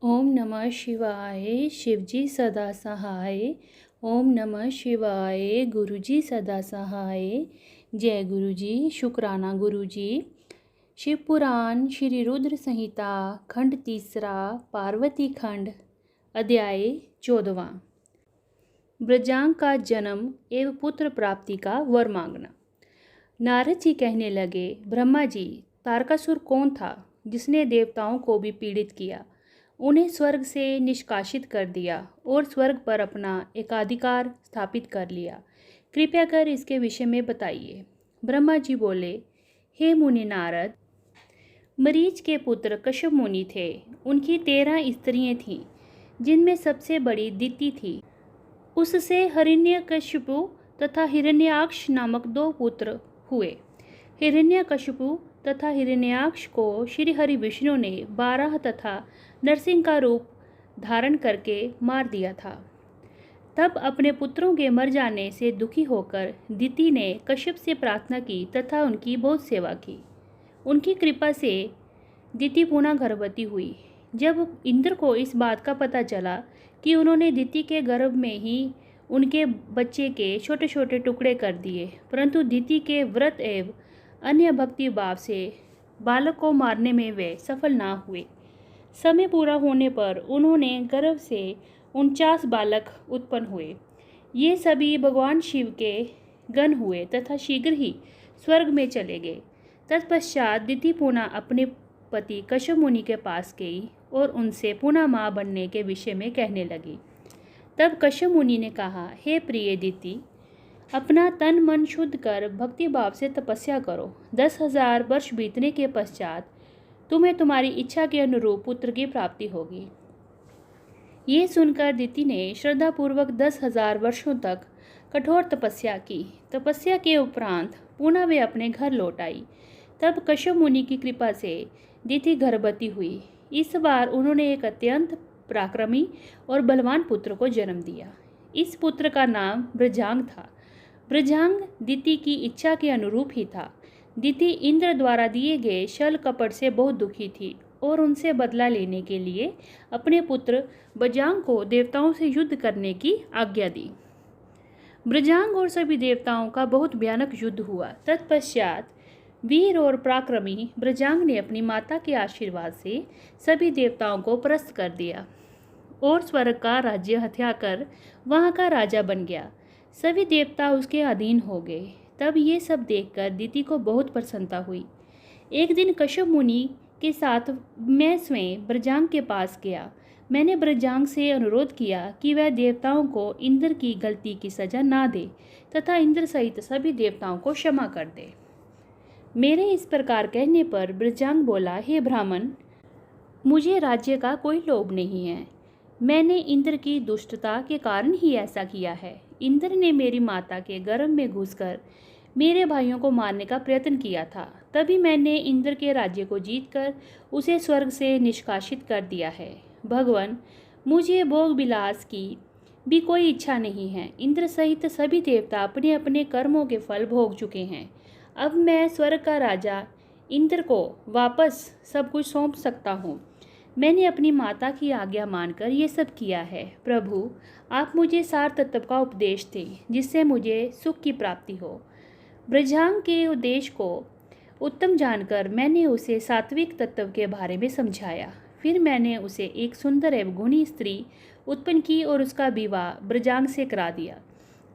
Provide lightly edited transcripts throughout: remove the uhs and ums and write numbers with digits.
ओम नमः शिवाय शिवजी सदा सहाय। ओम नमः शिवाय गुरुजी सदा सहाय। जय गुरुजी। शुक्राना गुरुजी। शिव पुराण श्री रुद्र संहिता खंड तीसरा पार्वती खंड अध्याय 14वां। ब्रजांग का जन्म एवं पुत्र प्राप्ति का वर मांगना। नारद जी कहने लगे, ब्रह्मा जी, तारकासुर कौन था जिसने देवताओं को भी पीड़ित किया, उन्हें स्वर्ग से निष्कासित कर दिया और स्वर्ग पर अपना एकाधिकार स्थापित कर लिया। कृपया कर इसके विषय में बताइए। ब्रह्मा जी बोले, हे मुनि नारद, मरीच के पुत्र कश्यप मुनि थे। उनकी 13 स्त्रियां थीं, जिनमें सबसे बड़ी दिति थी। उससे हिरण्यकशिपु तथा हिरण्याक्ष नामक 2 पुत्र हुए। हिरण्यकशिपु तथा हिरण्याक्ष को श्री हरि विष्णु ने 12 तथा नरसिंह का रूप धारण करके मार दिया था। तब अपने पुत्रों के मर जाने से दुखी होकर दिति ने कश्यप से प्रार्थना की तथा उनकी बहुत सेवा की। उनकी कृपा से दिति पुनः गर्भवती हुई। जब इंद्र को इस बात का पता चला कि उन्होंने दिति के गर्भ में ही उनके बच्चे के छोटे छोटे टुकड़े कर दिए, परंतु दिति के व्रत एवं अन्य भक्ति भाव से बालक को मारने में वे सफल ना हुए। समय पूरा होने पर उन्होंने गर्भ से 49 बालक उत्पन्न हुए। ये सभी भगवान शिव के गण हुए तथा शीघ्र ही स्वर्ग में चले गए। तत्पश्चात दिति पुनः अपने पति कश्यप मुनि के पास गई और उनसे पुनः माँ बनने के विषय में कहने लगी। तब कश्यप मुनि ने कहा, हे प्रिय दिति, अपना तन मन शुद्ध कर भक्ति भाव से तपस्या करो। 10,000 वर्ष बीतने के पश्चात तुम्हें तुम्हारी इच्छा के अनुरूप पुत्र की प्राप्ति होगी। ये सुनकर दिति ने श्रद्धापूर्वक 10,000 वर्षों तक कठोर तपस्या की। तपस्या के उपरांत पुनः वे अपने घर लौट आई। तब कश्यप मुनि की कृपा से दिति गर्भवती हुई। इस बार उन्होंने एक अत्यंत पराक्रमी और बलवान पुत्र को जन्म दिया। इस पुत्र का नाम ब्रजांग था। ब्रजांग दिति की इच्छा के अनुरूप ही था। दिति इंद्र द्वारा दिए गए छल कपट से बहुत दुखी थी और उनसे बदला लेने के लिए अपने पुत्र ब्रजांग को देवताओं से युद्ध करने की आज्ञा दी। ब्रजांग और सभी देवताओं का बहुत भयानक युद्ध हुआ। तत्पश्चात वीर और पराक्रमी ब्रजांग ने अपनी माता के आशीर्वाद से सभी देवताओं को परास्त कर दिया और स्वर्ग का राज्य हत्या कर वहाँ का राजा बन गया। सभी देवता उसके अधीन हो गए। तब ये सब देखकर दिति को बहुत प्रसन्नता हुई। एक दिन कश्यप मुनि के साथ मैं स्वयं ब्रजांग के पास गया। मैंने ब्रजांग से अनुरोध किया कि वह देवताओं को इंद्र की गलती की सजा ना दे तथा इंद्र सहित सभी देवताओं को क्षमा कर दे। मेरे इस प्रकार कहने पर ब्रजांग बोला, हे ब्राह्मण, मुझे राज्य का कोई लोभ नहीं है। मैंने इंद्र की दुष्टता के कारण ही ऐसा किया है। इंद्र ने मेरी माता के गर्भ में घुसकर मेरे भाइयों को मारने का प्रयत्न किया था। तभी मैंने इंद्र के राज्य को जीतकर उसे स्वर्ग से निष्कासित कर दिया है। भगवान, मुझे भोग विलास की भी कोई इच्छा नहीं है। इंद्र सहित सभी देवता अपने अपने कर्मों के फल भोग चुके हैं। अब मैं स्वर्ग का राजा इंद्र को वापस सब कुछ सौंप सकता हूँ। मैंने अपनी माता की आज्ञा मानकर ये सब किया है। प्रभु, आप मुझे सार तत्व का उपदेश दें जिससे मुझे सुख की प्राप्ति हो। ब्रजांग के उद्देश्य को उत्तम जानकर मैंने उसे सात्विक तत्व के बारे में समझाया। फिर मैंने उसे एक सुंदर एवं गुणी स्त्री उत्पन्न की और उसका विवाह ब्रजांग से करा दिया।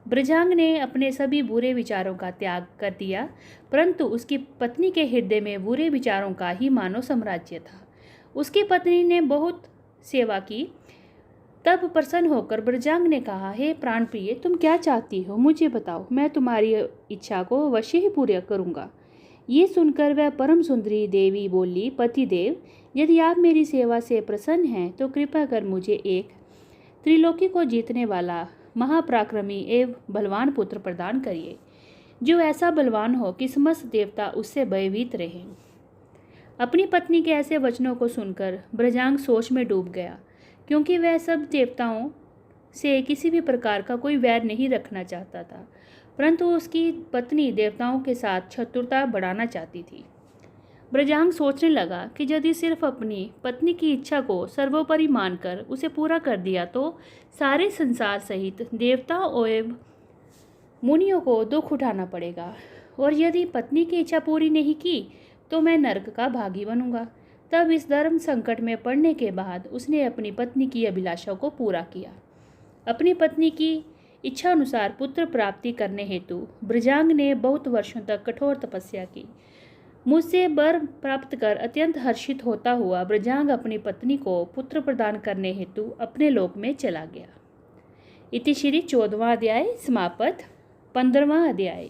ब्रजांग ने अपने सभी बुरे विचारों का त्याग कर दिया, परंतु उसकी पत्नी के हृदय में बुरे विचारों का ही मानो साम्राज्य था। उसकी पत्नी ने बहुत सेवा की। तब प्रसन्न होकर ब्रजांग ने कहा, हे प्राण प्रिय, तुम क्या चाहती हो, मुझे बताओ, मैं तुम्हारी इच्छा को अवश्य ही पूरा करूँगा। ये सुनकर वह परम सुंदरी देवी बोली, पतिदेव, यदि आप मेरी सेवा से प्रसन्न हैं तो कृपा कर मुझे एक त्रिलोकी को जीतने वाला महापराक्रमी एवं बलवान पुत्र प्रदान करिए, जो ऐसा बलवान हो कि समस्त देवता उससे भयभीत रहें। अपनी पत्नी के ऐसे वचनों को सुनकर ब्रजांग सोच में डूब गया, क्योंकि वह सब देवताओं से किसी भी प्रकार का कोई वैर नहीं रखना चाहता था, परंतु उसकी पत्नी देवताओं के साथ शत्रुता बढ़ाना चाहती थी। ब्रजांग सोचने लगा कि यदि सिर्फ अपनी पत्नी की इच्छा को सर्वोपरि मानकर उसे पूरा कर दिया तो सारे संसार सहित देवताओं एवं मुनियों को दुख उठाना पड़ेगा, और यदि पत्नी की इच्छा पूरी नहीं की तो मैं नरक का भागी बनूंगा। तब इस धर्म संकट में पड़ने के बाद उसने अपनी पत्नी की अभिलाषा को पूरा किया। अपनी पत्नी की इच्छा अनुसार पुत्र प्राप्ति करने हेतु ब्रजांग ने बहुत वर्षों तक कठोर तपस्या की। मुझसे वर प्राप्त कर अत्यंत हर्षित होता हुआ ब्रजांग अपनी पत्नी को पुत्र प्रदान करने हेतु अपने लोक में चला गया। इति श्री 14वां अध्याय समाप्त। 15वां अध्याय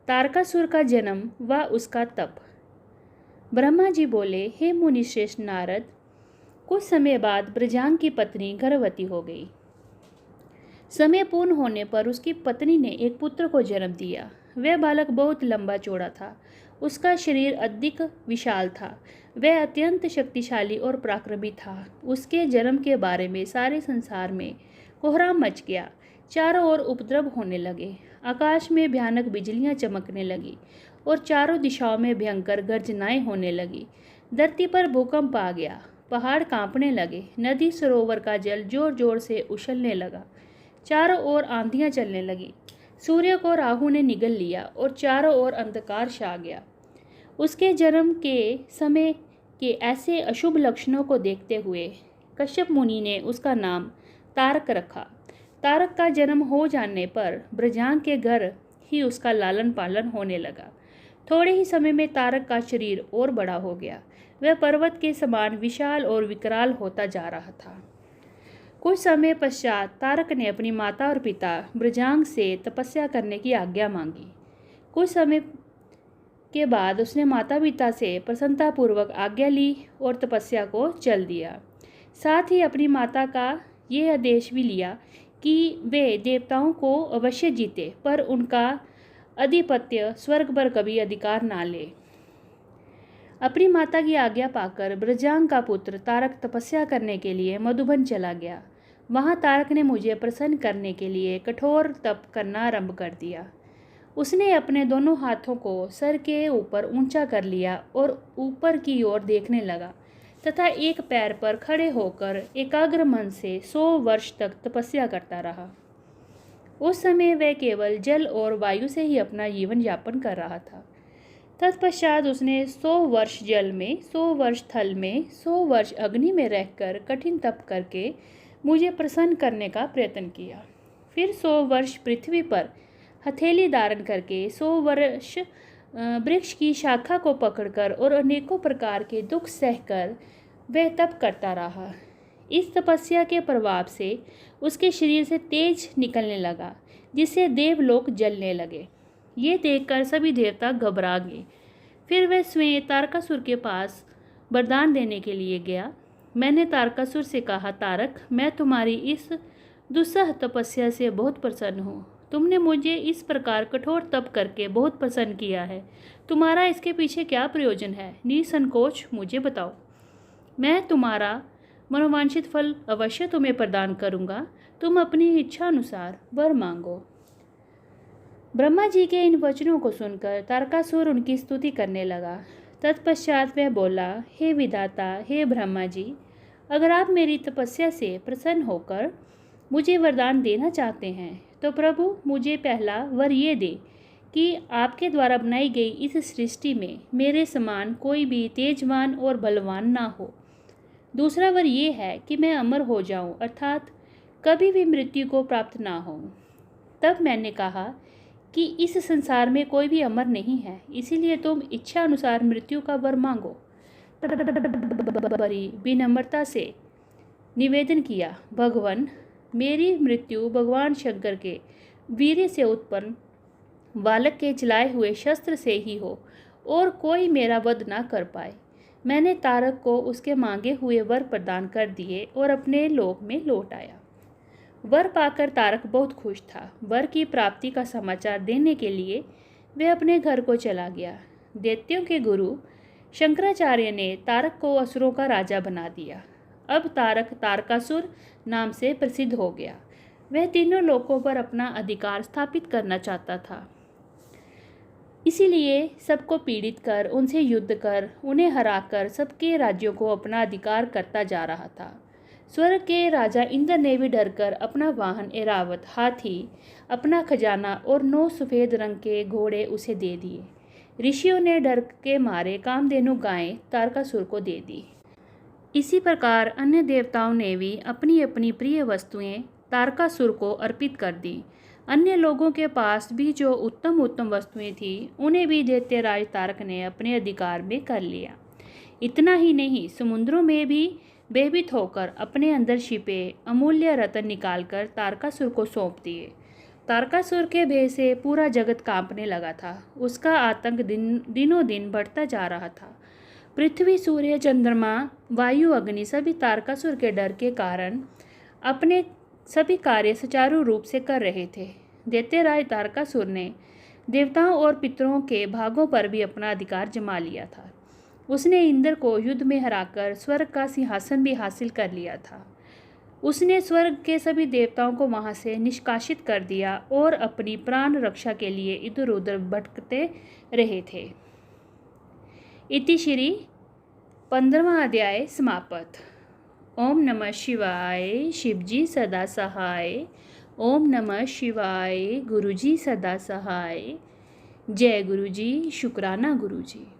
तारकासुर का जन्म व उसका तप। ब्रह्मा जी बोले, हे मुनिश्रेष्ठ नारद, कुछ समय बाद ब्रजांग की पत्नी गर्भवती हो गई। समय पूर्ण होने पर उसकी पत्नी ने एक पुत्र को जन्म दिया। वह बालक बहुत लंबा चौड़ा था, उसका शरीर अधिक विशाल था, वह अत्यंत शक्तिशाली और पराक्रमी था। उसके जन्म के बारे में सारे संसार में कोहराम मच गया। चारों ओर उपद्रव होने लगे, आकाश में भयानक बिजलियां चमकने लगी और चारों दिशाओं में भयंकर गर्जनाएं होने लगी। धरती पर भूकंप आ गया, पहाड़ कांपने लगे, नदी सरोवर का जल जोर जोर से उछलने लगा, चारों ओर आंधियां चलने लगी। सूर्य को राहु ने निगल लिया और चारों ओर अंधकार छा गया। उसके जन्म के समय के ऐसे अशुभ लक्षणों को देखते हुए कश्यप मुनि ने उसका नाम तारक रखा। तारक का जन्म हो जाने पर ब्रजांग के घर ही उसका लालन पालन होने लगा। थोड़े ही समय में तारक का शरीर और बड़ा हो गया। वह पर्वत के समान विशाल और विकराल होता जा रहा था। कुछ समय पश्चात तारक ने अपनी माता और पिता ब्रजांग से तपस्या करने की आज्ञा मांगी। कुछ समय के बाद उसने माता पिता से प्रसन्नतापूर्वक आज्ञा ली और तपस्या को चल दिया। साथ ही अपनी माता का यह आदेश भी लिया कि वे देवताओं को अवश्य जीते, पर उनका अधिपत्य स्वर्ग पर कभी अधिकार ना ले। अपनी माता की आज्ञा पाकर ब्रजांग का पुत्र तारक तपस्या करने के लिए मधुबन चला गया। वहाँ तारक ने मुझे प्रसन्न करने के लिए कठोर तप करना आरंभ कर दिया। उसने अपने दोनों हाथों को सर के ऊपर ऊंचा कर लिया और ऊपर की ओर देखने लगा तथा एक पैर पर खड़े होकर एकाग्र मन से 100 वर्ष तक तपस्या करता रहा। उस समय वह केवल जल और वायु से ही अपना जीवन यापन कर रहा था। तत्पश्चात उसने 100 वर्ष जल में, 100 वर्ष थल में, 100 वर्ष अग्नि में रहकर कठिन तप करके मुझे प्रसन्न करने का प्रयत्न किया। फिर 100 वर्ष पृथ्वी पर हथेली धारण करके 100 वर्ष वृक्ष की शाखा को पकड़कर और अनेकों प्रकार के दुख सहकर वह तप करता रहा। इस तपस्या के प्रभाव से उसके शरीर से तेज निकलने लगा, जिससे देवलोक जलने लगे। ये देखकर सभी देवता घबरा गए। फिर वह स्वयं तारकासुर के पास वरदान देने के लिए गया। मैंने तारकासुर से कहा, तारक, मैं तुम्हारी इस दुस्सह तपस्या से बहुत प्रसन्न हूँ। तुमने मुझे इस प्रकार कठोर तप करके बहुत प्रसन्न किया है। तुम्हारा इसके पीछे क्या प्रयोजन है? निसंकोच मुझे बताओ। मैं तुम्हारा मनोवांछित फल अवश्य तुम्हें प्रदान करूँगा। तुम अपनी इच्छा अनुसार वर मांगो। ब्रह्मा जी के इन वचनों को सुनकर तारकासुर उनकी स्तुति करने लगा। तत्पश्चात वह बोला, हे विधाता, हे ब्रह्मा जी, अगर आप मेरी तपस्या से प्रसन्न होकर मुझे वरदान देना चाहते हैं तो प्रभु मुझे पहला वर ये दे कि आपके द्वारा बनाई गई इस सृष्टि में मेरे समान कोई भी तेजवान और बलवान ना हो। दूसरा वर ये है कि मैं अमर हो जाऊं, अर्थात कभी भी मृत्यु को प्राप्त ना हो। तब मैंने कहा कि इस संसार में कोई भी अमर नहीं है, इसीलिए तुम इच्छा अनुसार मृत्यु का वर मांगो। बड़ी विनम्रता से निवेदन किया, भगवान, मेरी मृत्यु भगवान शंकर के वीर्य से उत्पन्न बालक के चलाए हुए शस्त्र से ही हो और कोई मेरा वध ना कर पाए। मैंने तारक को उसके मांगे हुए वर प्रदान कर दिए और अपने लोक में लौट आया। वर पाकर तारक बहुत खुश था। वर की प्राप्ति का समाचार देने के लिए वह अपने घर को चला गया। दैत्यों के गुरु शंकराचार्य ने तारक को असुरों का राजा बना दिया। अब तारक तारकासुर नाम से प्रसिद्ध हो गया। वह तीनों लोकों पर अपना अधिकार स्थापित करना चाहता था। इसीलिए सबको पीड़ित कर, उनसे युद्ध कर, उन्हें हराकर सबके राज्यों को अपना अधिकार करता जा रहा था। स्वर्ग के राजा इंद्र ने भी डरकर अपना वाहन ऐरावत, हाथी, अपना खजाना और 9 सफ़ेद रंग के घोड़े उसे दे दिए। ऋषियों ने डर के मारे कामधेनु गायें तारकासुर को दे दी। इसी प्रकार अन्य देवताओं ने भी अपनी अपनी प्रिय वस्तुएं तारकासुर को अर्पित कर दी। अन्य लोगों के पास भी जो उत्तम उत्तम वस्तुएं थी, उन्हें भी दैत्यराज तारक ने अपने अधिकार में कर लिया। इतना ही नहीं, समुद्रों में भी भयभीत होकर अपने अंदर छिपे अमूल्य रत्न निकालकर तारकासुर को सौंप दिए। तारकासुर के भय से पूरा जगत कांपने लगा था। उसका आतंक दिनों दिन बढ़ता जा रहा था। पृथ्वी, सूर्य, चंद्रमा, वायु, अग्नि सभी तारकासुर के डर के कारण अपने सभी कार्य सुचारू रूप से कर रहे थे। दैत्यराज तारकासुर ने देवताओं और पितरों के भागों पर भी अपना अधिकार जमा लिया था। उसने इंद्र को युद्ध में हराकर स्वर्ग का सिंहासन भी हासिल कर लिया था। उसने स्वर्ग के सभी देवताओं को वहां से निष्कासित कर दिया और अपनी प्राण रक्षा के लिए इधर उधर भटकते रहे थे। इति श्री 15वां अध्याय समाप्त। ओम नमः शिवाय। शिवजी सदा सहाय। ओम नमः शिवाय। गुरुजी सदा सहाय। जय गुरुजी। शुक्राना गुरुजी।